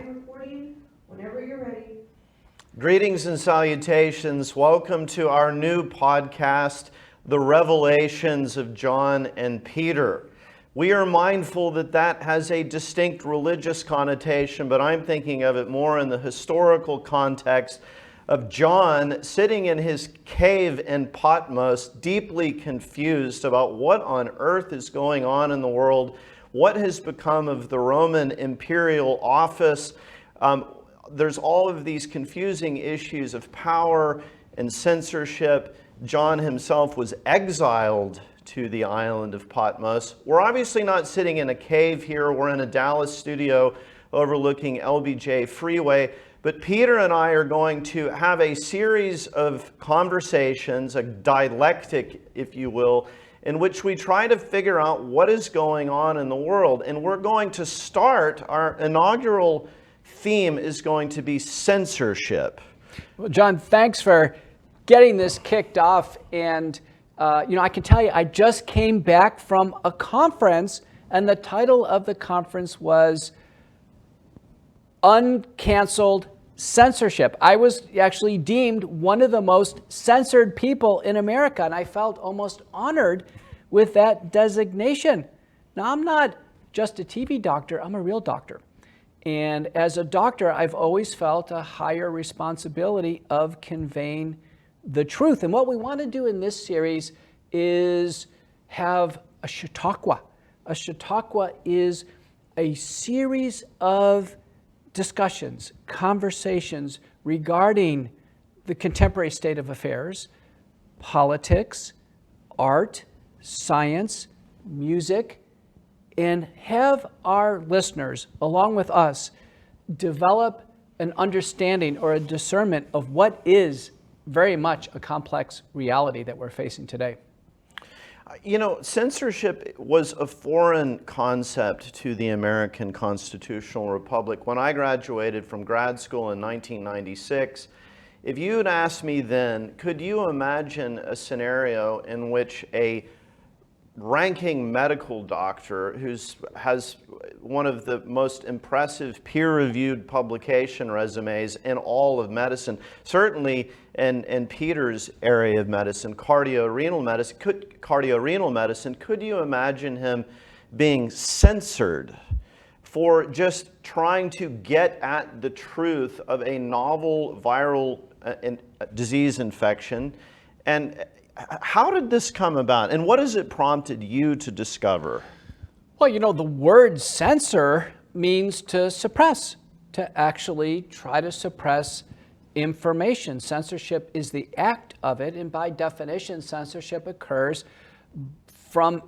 I'm recording whenever you're ready. Greetings and salutations. Welcome to our new podcast, The Revelations of John and Peter. We are mindful that that has a distinct religious connotation, but I'm thinking of it more in the historical context of John sitting in his cave in Patmos, deeply confused about what on earth is going on in the world, what has become of the Roman imperial office. There's all of these confusing issues of power and censorship. John himself was exiled to the island of Patmos. We're obviously not sitting in a cave here. We're in a Dallas studio overlooking LBJ Freeway. But Peter and I are going to have a series of conversations, a dialectic, if you will, in which we try to figure out what is going on in the world. And we're going to start, our inaugural theme is going to be censorship. Well, John, thanks for getting this kicked off. And, I can tell you, I just came back from a conference, and the title of the conference was Uncanceled Censorship. I was actually deemed one of the most censored people in America, and I felt almost honored with that designation. Now, I'm not just a TV doctor, I'm a real doctor. And as a doctor, I've always felt a higher responsibility of conveying the truth. And what we want to do in this series is have a Chautauqua. A Chautauqua is a series of discussions, conversations regarding the contemporary state of affairs, politics, art, science, music, and have our listeners, along with us, develop an understanding or a discernment of what is very much a complex reality that we're facing today. Censorship was a foreign concept to the American constitutional republic. When I graduated from grad school in 1996, if you had asked me then, could you imagine a scenario in which a ranking medical doctor who has one of the most impressive peer-reviewed publication resumes in all of medicine, certainly in Peter's area of medicine, cardiorenal medicine, could you imagine him being censored for just trying to get at the truth of a novel viral disease infection? And how did this come about, and what has it prompted you to discover? Well, the word censor means to suppress, to actually try to suppress information. Censorship is the act of it, and by definition, censorship occurs from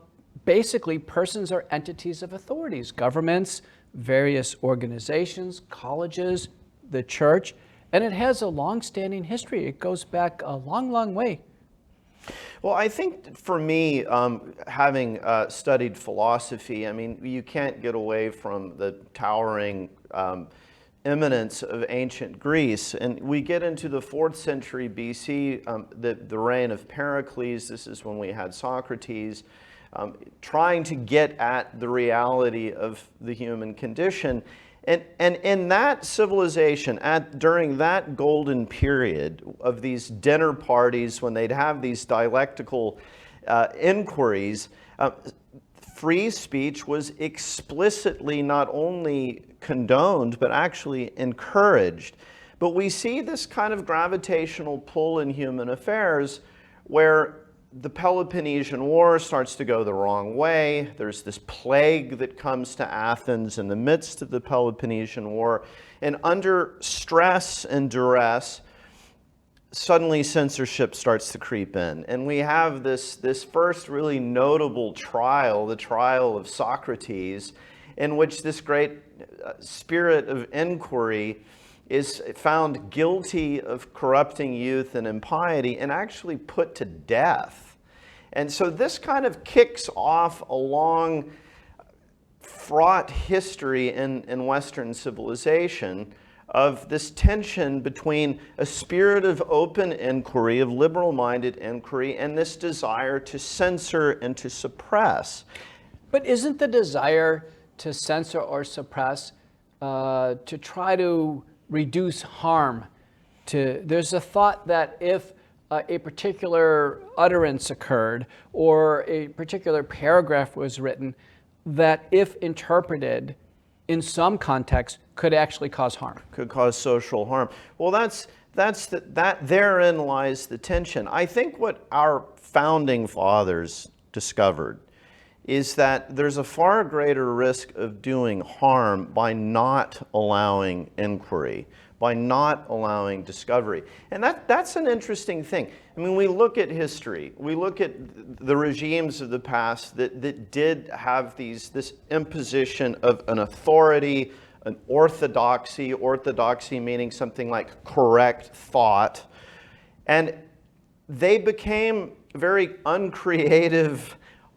basically persons or entities of authorities, governments, various organizations, colleges, the church, and it has a long-standing history. It goes back a long, long way. Well, I think for me, having studied philosophy, you can't get away from the towering eminence of ancient Greece. And we get into the 4th century BC, the reign of Pericles. This is when we had Socrates trying to get at the reality of the human condition. And in that civilization, during that golden period of these dinner parties, when they'd have these dialectical inquiries, free speech was explicitly not only condoned, but actually encouraged. But we see this kind of gravitational pull in human affairs where the Peloponnesian War starts to go the wrong way. There's this plague that comes to Athens in the midst of the Peloponnesian War. And under stress and duress, suddenly censorship starts to creep in. And we have this first really notable trial, the trial of Socrates, in which this great spirit of inquiry is found guilty of corrupting youth and impiety and actually put to death. And so this kind of kicks off a long, fraught history in Western civilization of this tension between a spirit of open inquiry, of liberal-minded inquiry, and this desire to censor and to suppress. But isn't the desire to censor or suppress to try to reduce harm. There's a thought that if a particular utterance occurred or a particular paragraph was written, that if interpreted in some context could actually cause harm. Could cause social harm. Well, that therein lies the tension. I think what our founding fathers discovered is that there's a far greater risk of doing harm by not allowing inquiry, by not allowing discovery. And that's an interesting thing. I mean, we look at history, we look at the regimes of the past that did have this imposition of an authority, an orthodoxy meaning something like correct thought, and they became very uncreative,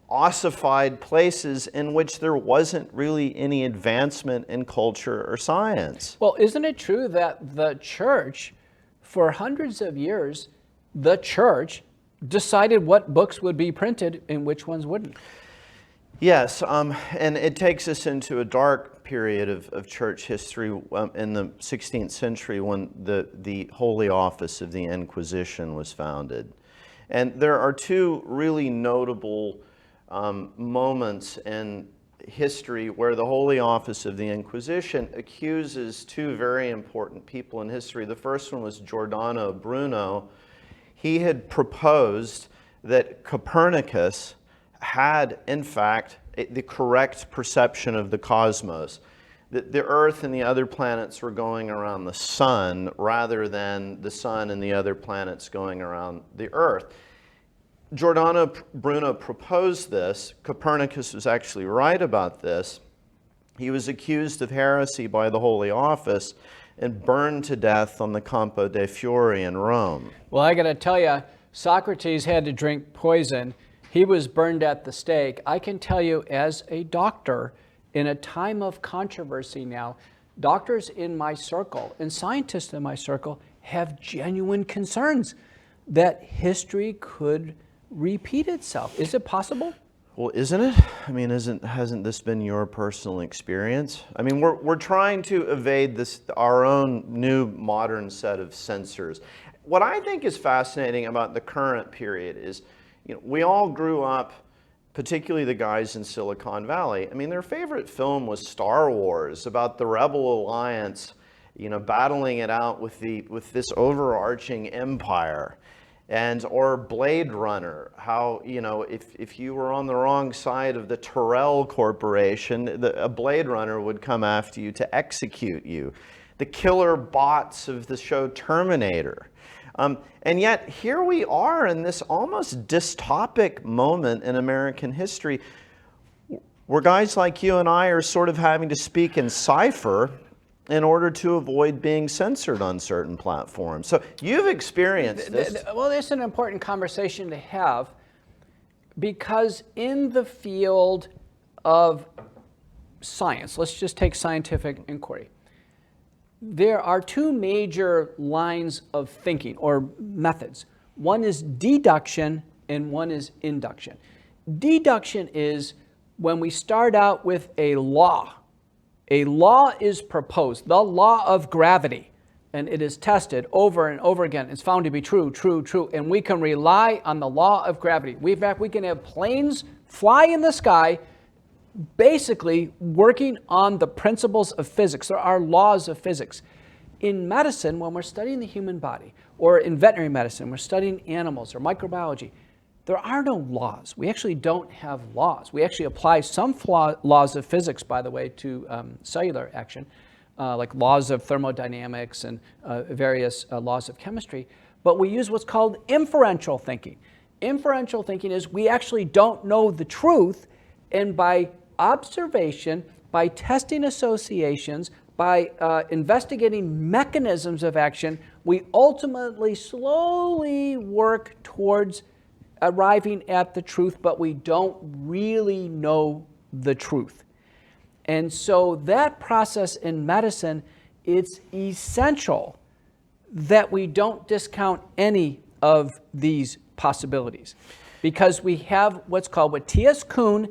ossified places in which there wasn't really any advancement in culture or science. Well, isn't it true that the church, for hundreds of years, the church decided what books would be printed and which ones wouldn't? Yes, and it takes us into a dark period of church history in the 16th century when the Holy Office of the Inquisition was founded. And there are two really notable moments in history where the Holy Office of the Inquisition accuses two very important people in history. The first one was Giordano Bruno. He had proposed that Copernicus had, in fact, the correct perception of the cosmos. That the Earth and the other planets were going around the sun rather than the sun and the other planets going around the Earth. Giordano Bruno proposed this. Copernicus was actually right about this. He was accused of heresy by the Holy Office and burned to death on the Campo dei Fiori in Rome. Well, I got to tell you, Socrates had to drink poison. He was burned at the stake. I can tell you, as a doctor, in a time of controversy now, doctors in my circle and scientists in my circle have genuine concerns that history could repeat itself. Is it possible? Well, isn't it? I mean, hasn't this been your personal experience? I mean, we're trying to evade our own new modern set of censors. What I think is fascinating about the current period is, we all grew up, particularly the guys in Silicon Valley. I mean, their favorite film was Star Wars, about the Rebel Alliance, battling it out with this overarching empire. Or Blade Runner, how, if you were on the wrong side of the Tyrell Corporation, a Blade Runner would come after you to execute you. The killer bots of the show Terminator. And yet here we are in this almost dystopic moment in American history where guys like you and I are sort of having to speak in cipher in order to avoid being censored on certain platforms. So you've experienced this. Well, it's an important conversation to have, because in the field of science, let's just take scientific inquiry, there are two major lines of thinking or methods. One is deduction and one is induction. Deduction is when we start out with a law. A law is proposed, the law of gravity, and it is tested over and over again. It's found to be true, and we can rely on the law of gravity. In fact, we can have planes fly in the sky basically working on the principles of physics. There are laws of physics. In medicine, when we're studying the human body, or in veterinary medicine, we're studying animals or microbiology, there are no laws. We actually don't have laws. We actually apply some laws of physics, by the way, to cellular action, like laws of thermodynamics and various laws of chemistry. But we use what's called inferential thinking. Inferential thinking is we actually don't know the truth, and by observation, by testing associations, by investigating mechanisms of action, we ultimately slowly work towards arriving at the truth, but we don't really know the truth. And so that process in medicine, it's essential that we don't discount any of these possibilities, because we have what's called, what T.S. Kuhn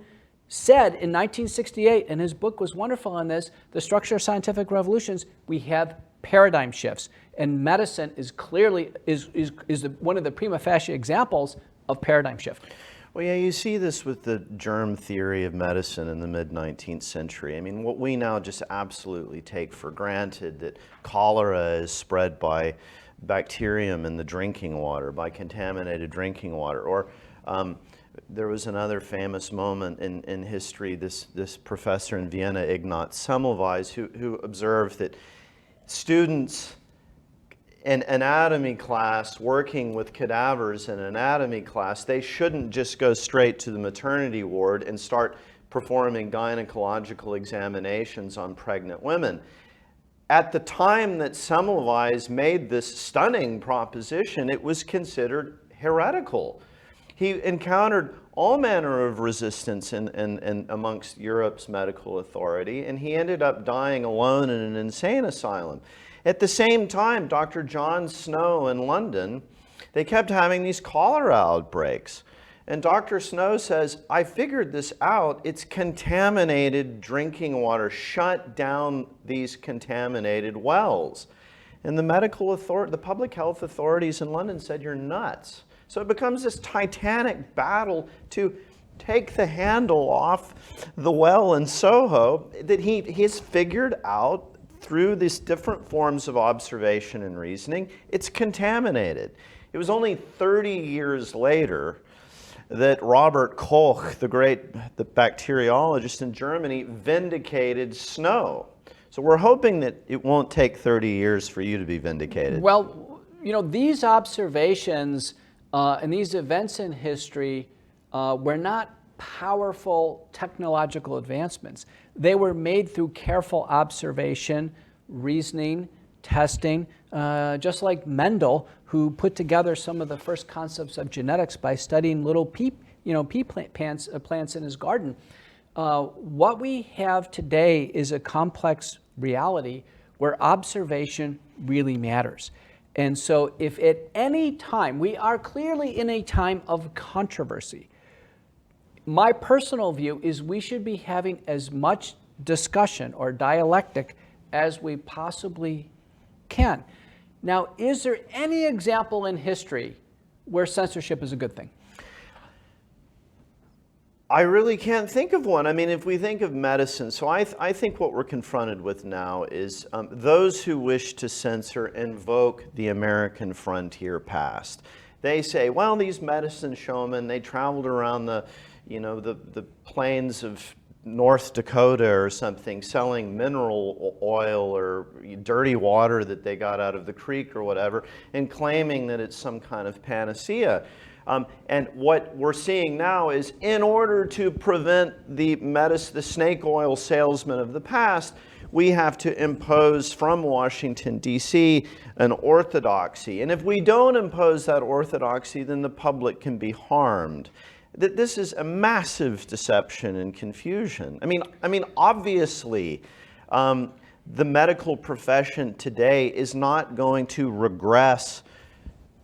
said in 1968, and his book was wonderful on this, The Structure of Scientific Revolutions, we have paradigm shifts. And medicine is clearly one of the prima facie examples of paradigm shift. Well, yeah, you see this with the germ theory of medicine in the mid-19th century. I mean, what we now just absolutely take for granted, that cholera is spread by bacterium in the drinking water, by contaminated drinking water. Or there was another famous moment in history, this professor in Vienna, Ignaz Semmelweis, who observed that students in anatomy class, working with cadavers in anatomy class, they shouldn't just go straight to the maternity ward and start performing gynecological examinations on pregnant women. At the time that Semmelweis made this stunning proposition, it was considered heretical. He encountered all manner of resistance in amongst Europe's medical authority, and he ended up dying alone in an insane asylum. At the same time, Dr. John Snow in London, they kept having these cholera outbreaks. And Dr. Snow says, I figured this out. It's contaminated drinking water. Shut down these contaminated wells. And the public health authorities in London said, you're nuts. So it becomes this titanic battle to take the handle off the well in Soho that he's figured out through these different forms of observation and reasoning. It's contaminated. It was only 30 years later that Robert Koch, the bacteriologist in Germany, vindicated Snow. So we're hoping that it won't take 30 years for you to be vindicated. Well, these observations and these events in history were not powerful technological advancements. They were made through careful observation, reasoning, testing, just like Mendel, who put together some of the first concepts of genetics by studying little pea plants in his garden. What we have today is a complex reality where observation really matters. And so if at any time, we are clearly in a time of controversy, my personal view is we should be having as much discussion or dialectic as we possibly can. Now, is there any example in history where censorship is a good thing? I really can't think of one. I mean, if we think of medicine, so I think what we're confronted with now is those who wish to censor invoke the American frontier past. They say, well, these medicine showmen, they traveled around the plains of North Dakota or something, selling mineral oil or dirty water that they got out of the creek or whatever, and claiming that it's some kind of panacea. And what we're seeing now is, in order to prevent the snake oil salesmen of the past, we have to impose from Washington, D.C., an orthodoxy. And if we don't impose that orthodoxy, then the public can be harmed. This is a massive deception and confusion. I mean, obviously, the medical profession today is not going to regress.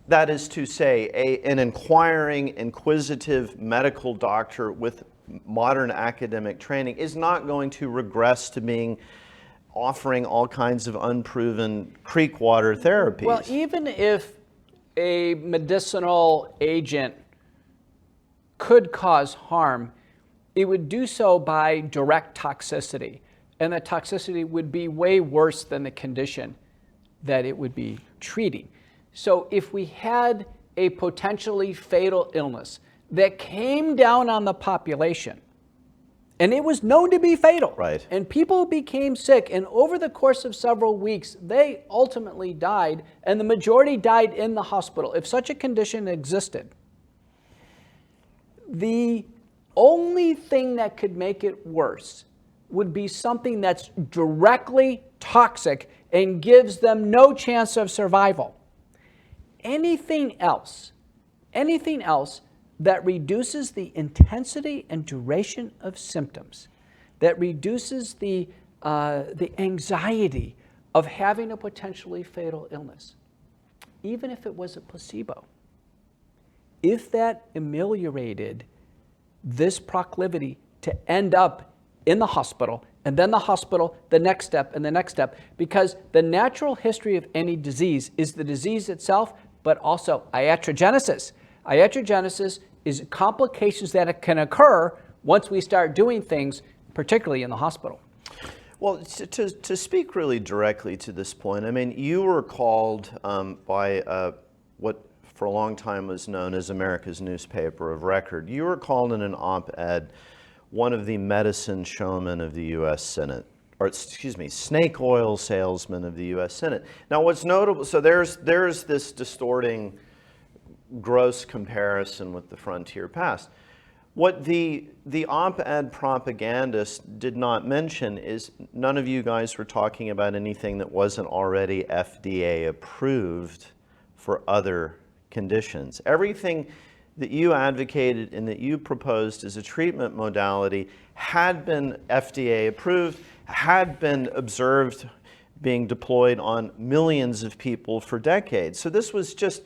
That is to say, an inquiring, inquisitive medical doctor with modern academic training is not going to regress to offering all kinds of unproven creek water therapies. Well, even if a medicinal agent could cause harm, it would do so by direct toxicity. And the toxicity would be way worse than the condition that it would be treating. So if we had a potentially fatal illness that came down on the population, and it was known to be fatal, right, and people became sick, and over the course of several weeks, they ultimately died, and the majority died in the hospital. If such a condition existed, the only thing that could make it worse would be something that's directly toxic and gives them no chance of survival. Anything else that reduces the intensity and duration of symptoms, that reduces the anxiety of having a potentially fatal illness, even if it was a placebo, if that ameliorated this proclivity to end up in the hospital, and then the hospital, the next step, and the next step, because the natural history of any disease is the disease itself, but also iatrogenesis. Iatrogenesis is complications that can occur once we start doing things, particularly in the hospital. Well, to speak really directly to this point, I mean, you were called by what for a long time was known as America's newspaper of record. You were called in an op-ed one of the medicine showmen of the U.S. Senate, or excuse me, snake oil salesman of the U.S. Senate. Now, what's notable, so there's this distorting, gross comparison with the frontier past. What the op-ed propagandist did not mention is none of you guys were talking about anything that wasn't already FDA approved for other conditions. Everything that you advocated and that you proposed as a treatment modality had been FDA approved, had been observed being deployed on millions of people for decades. So this was just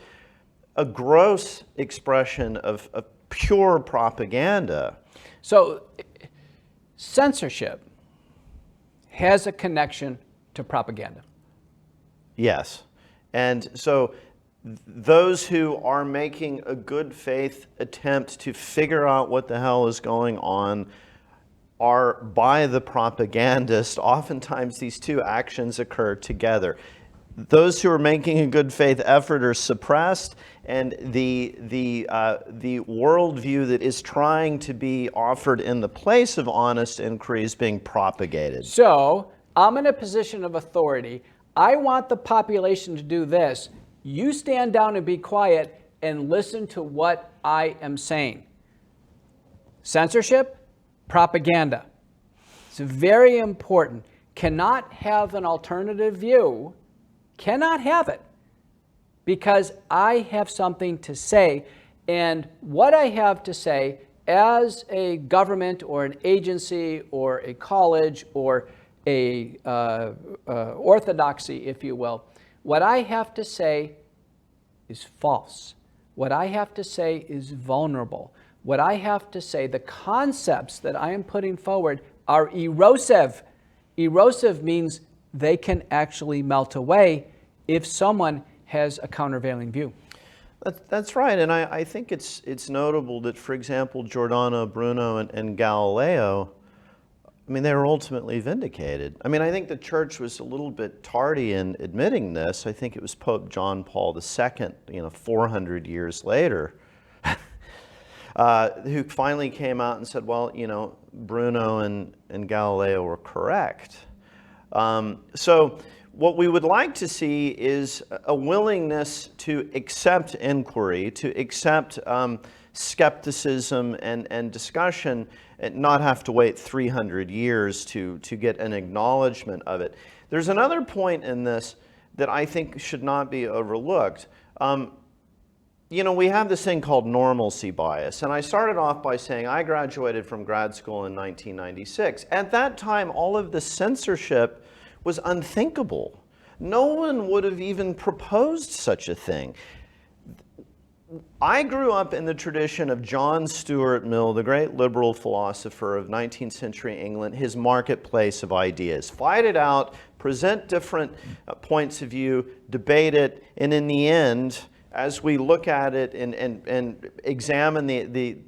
a gross expression of pure propaganda. So censorship has a connection to propaganda. Yes. And so those who are making a good faith attempt to figure out what the hell is going on are by the propagandist. Oftentimes these two actions occur together. Those who are making a good faith effort are suppressed, and the worldview that is trying to be offered in the place of honest inquiry is being propagated. So I'm in a position of authority. I want the population to do this. You stand down and be quiet and listen to what I am saying. Censorship, propaganda. It's very important. Cannot have an alternative view, cannot have it, because I have something to say, and what I have to say as a government or an agency or a college or a orthodoxy, if you will, what I have to say is false. What I have to say is vulnerable. What I have to say, the concepts that I am putting forward are erosive. Erosive means they can actually melt away if someone has a countervailing view. That's right, and I think it's notable that, for example, Giordano Bruno and Galileo, I mean, they were ultimately vindicated. I mean, I think the church was a little bit tardy in admitting this. I think it was Pope John Paul II, 400 years later, who finally came out and said, well, Bruno and Galileo were correct. So what we would like to see is a willingness to accept inquiry, to accept skepticism and discussion, and not have to wait 300 years to get an acknowledgement of it. There's another point in this that I think should not be overlooked. We have this thing called normalcy bias, and I started off by saying I graduated from grad school in 1996. At that time, all of the censorship was unthinkable. No one would have even proposed such a thing. I grew up in the tradition of John Stuart Mill, the great liberal philosopher of 19th century England, his marketplace of ideas. Fight it out, present different points of view, debate it, and in the end, as we look at it and examine the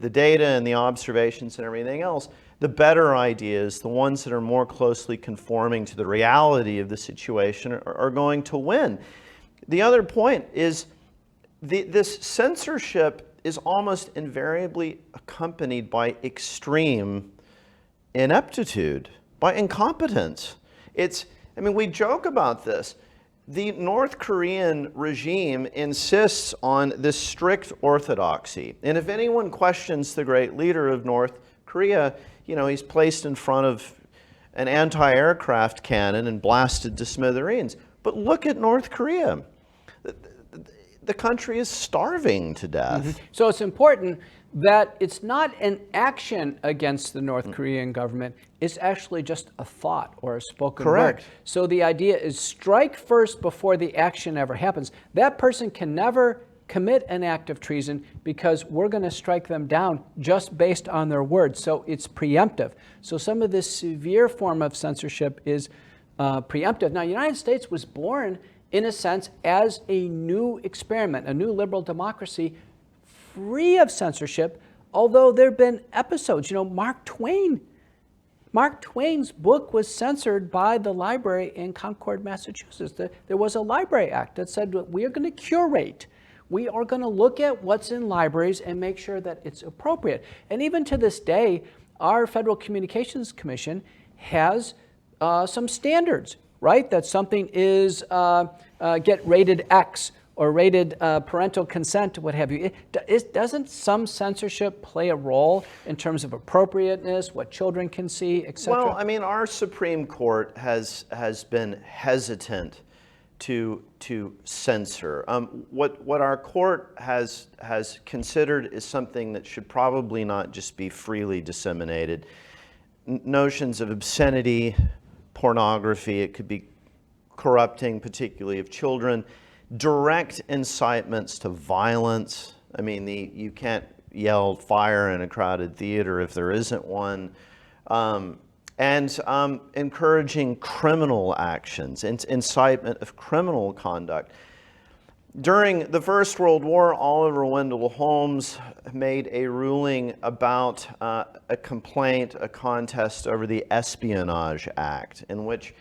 data and the observations and everything else, the better ideas, the ones that are more closely conforming to the reality of the situation, are going to win. The other point is this censorship is almost invariably accompanied by extreme ineptitude, by incompetence. We joke about this. The North Korean regime insists on this strict orthodoxy. And if anyone questions the great leader of North Korea, he's placed in front of an anti-aircraft cannon and blasted to smithereens. But look at North Korea. The country is starving to death. Mm-hmm. So it's important that it's not an action against the North Korean government. It's actually just a thought or a spoken Correct. word. So the idea is strike first before the action ever happens. That person can never commit an act of treason because we're going to strike them down just based on their words. So it's preemptive. So some of this severe form of censorship is preemptive. Now, the United States was born, in a sense, as a new experiment, a new liberal democracy, free of censorship, although there have been episodes. You know, Mark Twain's book was censored by the library in Concord, Massachusetts. There was a library act that said we are going to curate. We are going to look at what's in libraries and make sure that it's appropriate. And even to this day, our Federal Communications Commission has some standards, right? That something is get rated X or rated parental consent, what have you. Doesn't some censorship play a role in terms of appropriateness, what children can see, et cetera? Well, I mean, our Supreme Court has been hesitant to censor. What our court has considered is something that should probably not just be freely disseminated. Notions of obscenity, pornography, it could be corrupting, particularly of children, direct incitements to violence. I mean, you can't yell fire in a crowded theater if there isn't one. And encouraging criminal actions, incitement of criminal conduct. During the First World War, Oliver Wendell Holmes made a ruling about a complaint, a contest over the Espionage Act, in which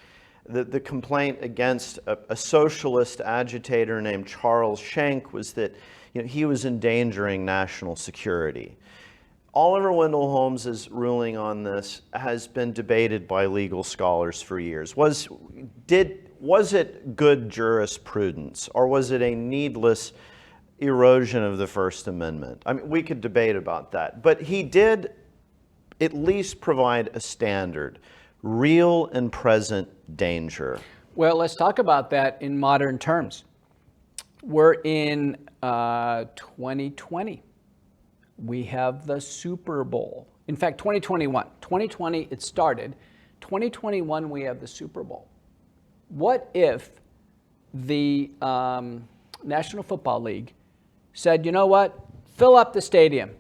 the complaint against a socialist agitator named Charles Schenck was that he was endangering national security. Oliver Wendell Holmes's ruling on this has been debated by legal scholars for years. Was it good jurisprudence, or was it a needless erosion of the First Amendment? I mean, we could debate about that, but he did at least provide a standard, real and present danger. Well, let's talk about that in modern terms. We're in 2020. We have the Super Bowl. In fact, 2021. 2020, it started. 2021, we have the Super Bowl. What if the National Football League said, you know what, fill up the stadium.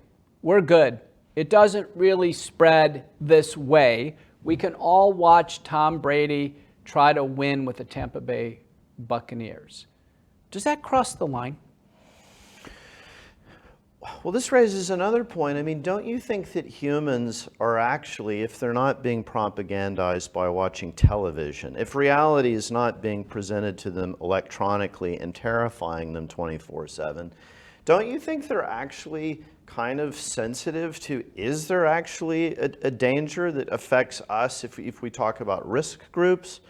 We're good. It doesn't really spread this way. We can all watch Tom Brady try to win with the Tampa Bay Buccaneers. Does that cross the line? Well, this raises another point. I mean, don't you think that humans are actually, if they're not being propagandized by watching television, if reality is not being presented to them electronically and terrifying them 24/7, don't you think they're actually kind of sensitive to, is there actually a danger that affects us if we talk about risk groups?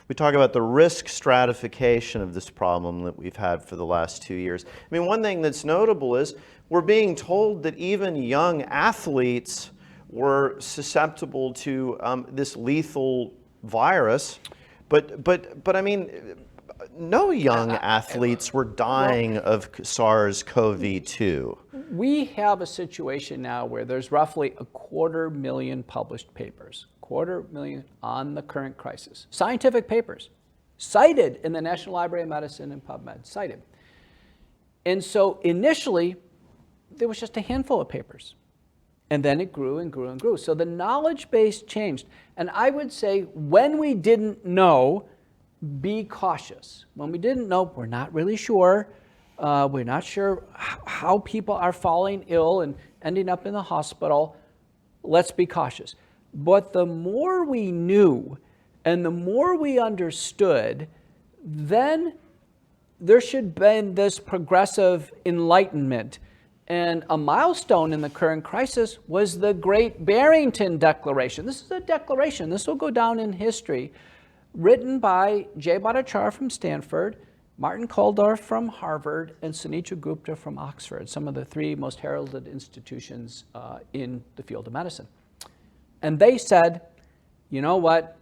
We talk about the risk stratification of this problem that we've had for the last 2 years. I mean, one thing that's notable is we're being told that even young athletes were susceptible to this lethal virus, but I mean, no young athletes were dying of SARS-CoV-2. We have a situation now where there's roughly 250,000 published papers, 250,000 on the current crisis. Scientific papers, cited in the National Library of Medicine and PubMed, cited. And so initially, there was just a handful of papers. And then it grew and grew and grew. So the knowledge base changed. And I would say when we didn't know, be cautious. When we didn't know, we're not really sure. We're not sure how people are falling ill and ending up in the hospital. Let's be cautious. But the more we knew and the more we understood, then there should be this progressive enlightenment. And a milestone in the current crisis was the Great Barrington Declaration. This is a declaration. This will go down in history, written by Jay Bhattacharya from Stanford, Martin Kulldorff from Harvard, and Sunitra Gupta from Oxford, some of the three most heralded institutions in the field of medicine. And they said, you know what?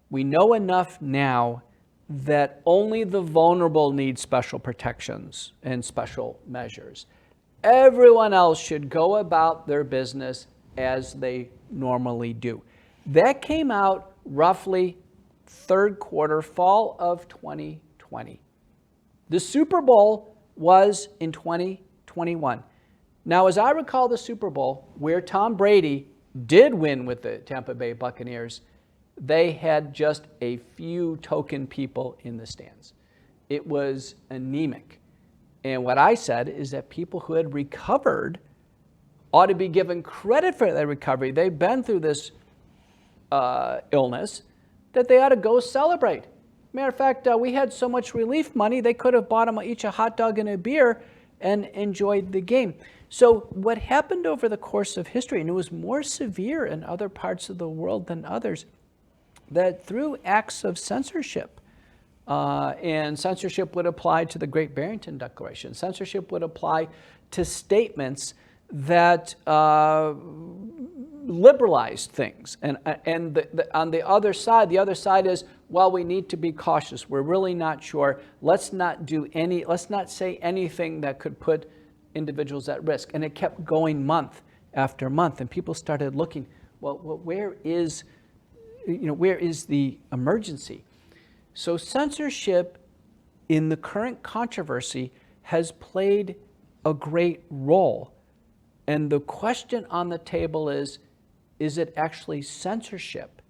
We know enough now that only the vulnerable need special protections and special measures. Everyone else should go about their business as they normally do. That came out roughly third quarter, fall of 2020. The Super Bowl was in 2021. Now, as I recall the Super Bowl, where Tom Brady did win with the Tampa Bay Buccaneers, they had just a few token people in the stands. It was anemic. And what I said is that people who had recovered ought to be given credit for their recovery. They've been through this illness, that they ought to go celebrate. Matter of fact, we had so much relief money, they could have bought them each a hot dog and a beer and enjoyed the game. So what happened over the course of history, and it was more severe in other parts of the world than others, that through acts of censorship, and censorship would apply to the Great Barrington Declaration, censorship would apply to statements that liberalized things. And on the other side is, well, we need to be cautious. We're really not sure. Let's not say anything that could put individuals at risk. And it kept going month after month. And people started looking, well, where is the emergency? So censorship in the current controversy has played a great role. And the question on the table is it actually censorship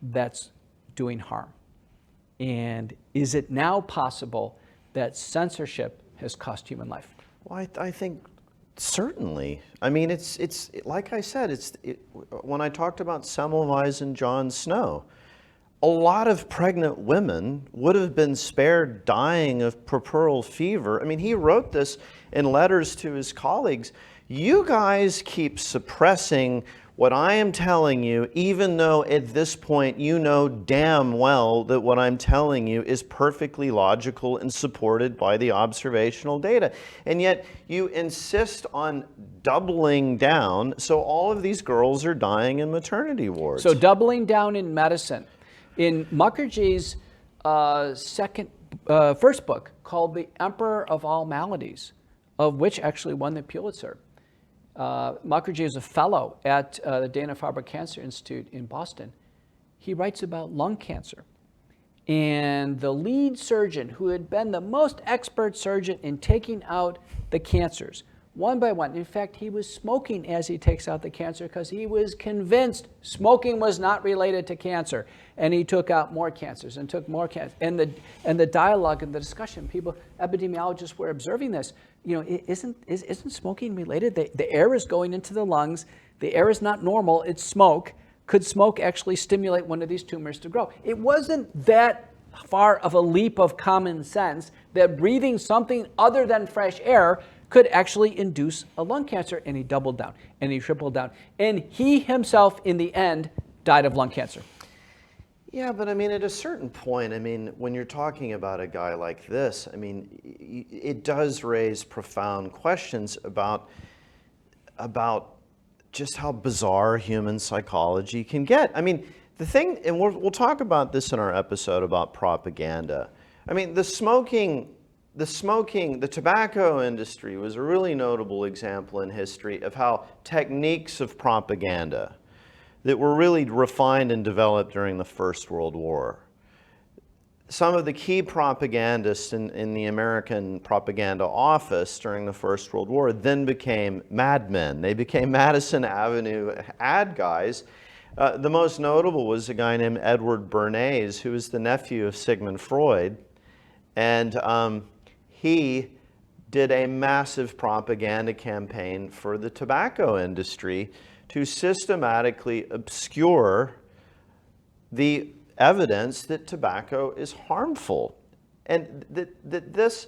that's doing harm? And is it now possible that censorship has cost human life? Well, I think certainly. I mean, it's like I said, when I talked about Semmelweis and John Snow, a lot of pregnant women would have been spared dying of puerperal fever. I mean, he wrote this in letters to his colleagues. You guys keep suppressing what I am telling you, even though at this point you know damn well that what I'm telling you is perfectly logical and supported by the observational data. And yet you insist on doubling down, so all of these girls are dying in maternity wards. So doubling down in medicine. In Mukherjee's first book, called The Emperor of All Maladies, of which actually won the Pulitzer, Mukherjee is a fellow at the Dana-Farber Cancer Institute in Boston. He writes about lung cancer. And the lead surgeon, who had been the most expert surgeon in taking out the cancers, one by one. In fact, he was smoking as he takes out the cancer because he was convinced smoking was not related to cancer. And he took out more cancers and took more cancers. And the dialogue and the discussion, epidemiologists were observing this. You know, isn't smoking related? The air is going into the lungs. The air is not normal. It's smoke. Could smoke actually stimulate one of these tumors to grow? It wasn't that far of a leap of common sense that breathing something other than fresh air could actually induce a lung cancer. And he doubled down and he tripled down. And he himself, in the end, died of lung cancer. Yeah, but I mean, at a certain point, I mean, when you're talking about a guy like this, I mean, it does raise profound questions about just how bizarre human psychology can get. I mean, the thing, and we'll talk about this in our episode about propaganda. I mean, the tobacco industry was a really notable example in history of how techniques of propaganda that were really refined and developed during the First World War. Some of the key propagandists in the American propaganda office during the First World War then became madmen. They became Madison Avenue ad guys. The most notable was a guy named Edward Bernays, who was the nephew of Sigmund Freud. And he did a massive propaganda campaign for the tobacco industry to systematically obscure the evidence that tobacco is harmful. And that this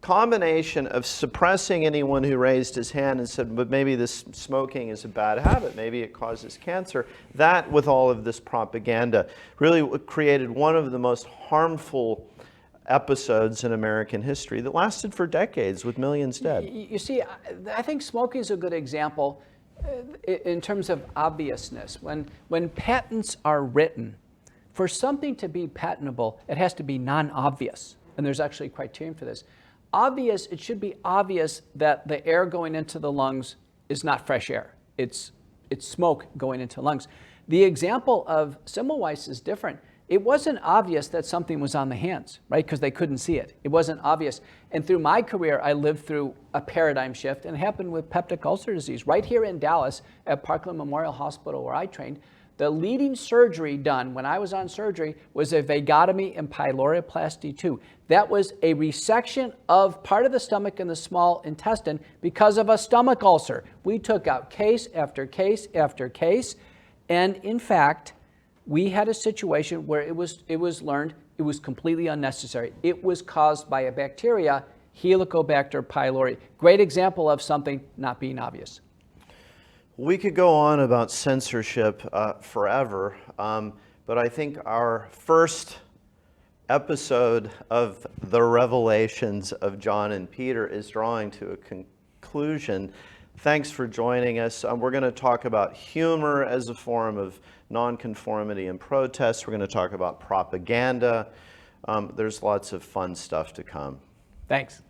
combination of suppressing anyone who raised his hand and said, but maybe this smoking is a bad habit, maybe it causes cancer, that with all of this propaganda really created one of the most harmful episodes in American history that lasted for decades with millions dead. You see, I think smoking is a good example in terms of obviousness. When patents are written, for something to be patentable, it has to be non-obvious. And there's actually a criterion for this. Obvious, it should be obvious that the air going into the lungs is not fresh air. It's smoke going into lungs. The example of Semmelweis is different. it wasn't obvious that something was on the hands, right? Because they couldn't see it. It wasn't obvious. And through my career, I lived through a paradigm shift, and it happened with peptic ulcer disease. Right here in Dallas at Parkland Memorial Hospital where I trained, the leading surgery done when I was on surgery was a vagotomy and pyloroplasty 2. That was a resection of part of the stomach and the small intestine because of a stomach ulcer. We took out case after case after case, and in fact, we had a situation where it was learned it was completely unnecessary. It was caused by a bacteria, Helicobacter pylori. Great example of something not being obvious. We could go on about censorship forever, but I think our first episode of the revelations of John and Peter is drawing to a conclusion. Thanks for joining us. We're going to talk about humor as a form of nonconformity and protest. We're going to talk about propaganda. There's lots of fun stuff to come. Thanks.